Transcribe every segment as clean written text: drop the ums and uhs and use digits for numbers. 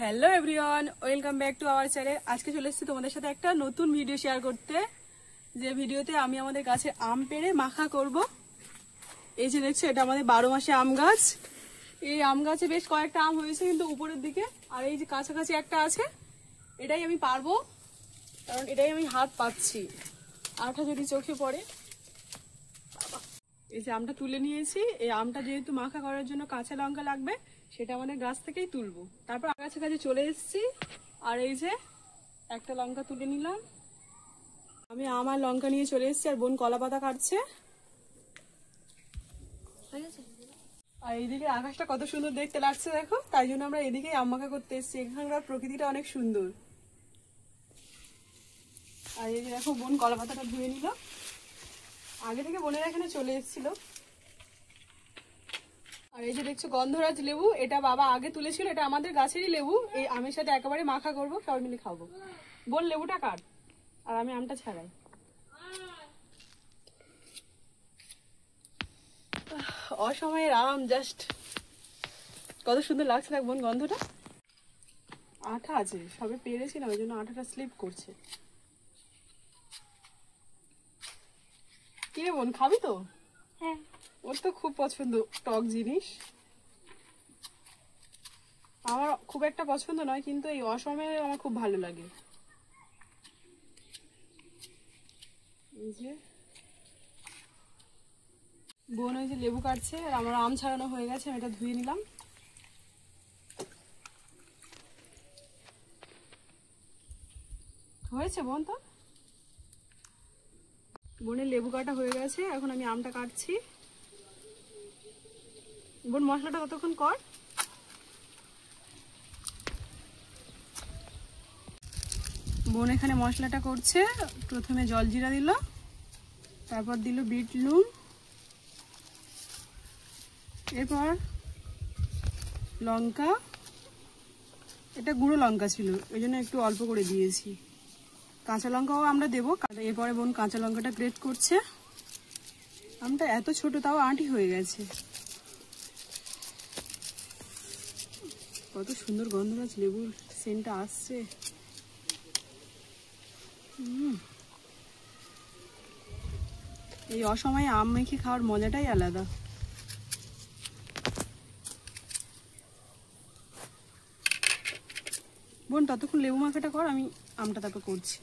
Hello everyone, welcome back to our channel. আজকে চলে এসেছি তোমাদের সাথে একটা নতুন ভিডিও শেয়ার করতে, যে ভিডিওতে আমি আমাদের গাছে আম পেড়ে মাখা করব। এই যে দেখছো, এটা আমাদের 12 মাসে আম গাছ। এই আম গাছে বেশ কয়েকটা আম হয়েছে কিন্তু উপরের দিকে, আর এই যে কাছাকাছি একটা আছে, এটাই আমি পারবো, কারণ এটাই আমি হাত পাচ্ছি। আঠা যদি চোখে পড়ে। এই যে আমটা তুলে নিয়েছি, এই আমটা যেহেতু মাখা করার জন্য কাঁচা লঙ্কা লাগবে, সেটা আমাদের গাছ থেকেই তুলবো। তারপর কাছাকাছি চলে এসেছি, আর এই যে একটা লঙ্কা তুলে নিলাম। আমি আম আর লঙ্কা নিয়ে চলে এসেছি, আর বোন কলা পাতা কাটছে। আর এইদিকে আকাশটা কত সুন্দর দেখতে লাগছে দেখো, তাই জন্য আমরা এদিকেই আম মাখা করতে এসেছি। এখানকার প্রকৃতিটা অনেক সুন্দর। আর এই যে দেখো, বোন কলা পাতাটা ধুয়ে নিল। আগে থেকে বোনের এখানে চলে এসেছিল। আর এই যে দেখছো গন্ধরাজ লেবু, এটা বাবা আগে তুলেছিল, এটা আমাদের গাছেরই লেবু। এই আমের সাথে একেবারে মাখা করব, সবাই মিলে খাবো। বোন লেবুটা কাট, আর আমি আমটা ছাড়াই। অসময়ের আম, জাস্ট কত সুন্দর লাগছে দেখ বোন, গন্ধটা। আঠা আছে, সবে পেরেছিলাম, ওই জন্য আঠাটা স্লিপ করছে। কি রে বোন, খাবি তো? হ্যাঁ, ওর তো খুব পছন্দ টক জিনিস। আমার খুব একটা পছন্দ নয়, কিন্তু এই অসময়ে আমার খুব ভালো লাগে। এই যে বোন ওই যে লেবু কাটছে, আর আমার আম ছাড়ানো হয়ে গেছে, আমি এটা ধুয়ে নিলাম। হয়েছে বোন, তো বোনের লেবু কাটা হয়ে গেছে, এখন আমি আমটা কাটছি। বোন মশলাটা কতক্ষণ কর। বোন এখানে মশলাটা করছে। প্রথমে জলজিরা দিল, তারপর দিল বিট নুন, এরপর লঙ্কা। এটা গুঁড়ো লঙ্কা ছিল, ওই জন্য একটু অল্প করে দিয়েছি। কাঁচা লঙ্কাও আমরা দেবো। এরপরে বোন কাঁচা লঙ্কাটা গ্রেট করছে। আমটা এত ছোট, তাও আঁটি হয়ে গেছে। কত সুন্দর গন্ধরাজ লেবুর সেন্টটা আসছে। এই অসময়ে আম মেখে খাওয়ার মজাটাই আলাদা। বোন ততক্ষণ লেবু মাখাটা কর, আমি আমটা তারপর করছি।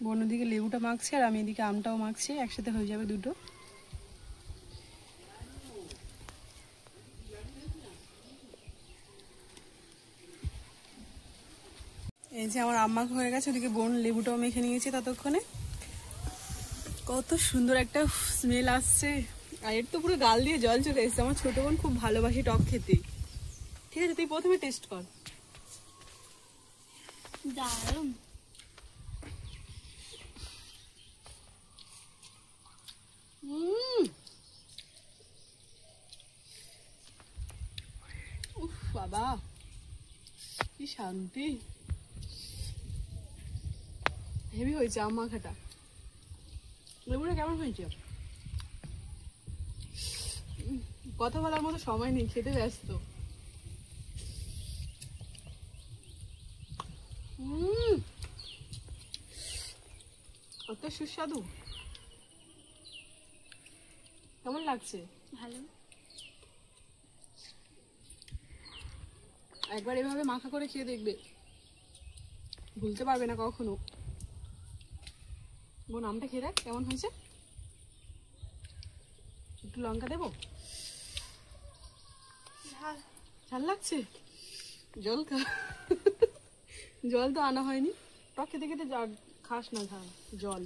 বোন ওদিকে লেবুটা মাখছে, আর আমি এদিকে আমটাও মাখছি, একসাথে হয়ে যাবে দুটো। এই যে আমার আম মাখা হয়ে গেছে, ওদিকে বোন লেবুটাও মেখে নিয়েছে ততক্ষণে। কত সুন্দর একটা স্মেল আসছে, আর এর তো পুরো গাল দিয়ে জল চলে এসছে। আমার ছোট বোন খুব ভালোবাসি টক খেতে। ঠিক আছে, তুই প্রথমে টেস্ট কর। দারুণ। উফ বাবা, কি শান্তি। হেভি হয়েছে আম মাখাটা। লেবুটা কেমন হয়েছে? কথা বলার মতো সময় নেই, খেতে ব্যস্ত। কত সুস্বাদু। কেমন লাগছে? ভালো। একবার এভাবে মাখা করে খেয়ে দেখবে, ভুলতে পারবে না কখনো। বোন আমটা খেয়ে দেখ কেমন হয়েছে। একটু লঙ্কা দেবো? ঝাল লাগছে? জল খা। জল তো আনা হয়নি, টক খেতে খেতে খাস না ঝাল, জল।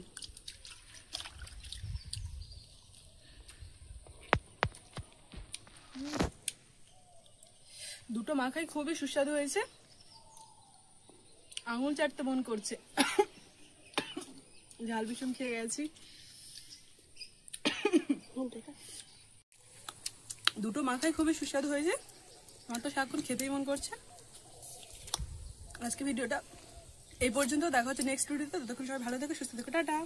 দুটো মাখাই খুবই সুস্বাদু হয়েছে। আঙুল চাটতে মন করছে, ঝাল ভীষণ খেয়ে গেছি। দুটো মাখাই খুবই সুস্বাদু হয়েছে। আমার তো সাক্ষণ খেতেই মন করছে। আজকে ভিডিওটা এই পর্যন্ত, দেখা হচ্ছে নেক্সট ভিডিওতে। ততক্ষণ সবাই ভালো থেকো, সুস্থ থেকো, টাটা।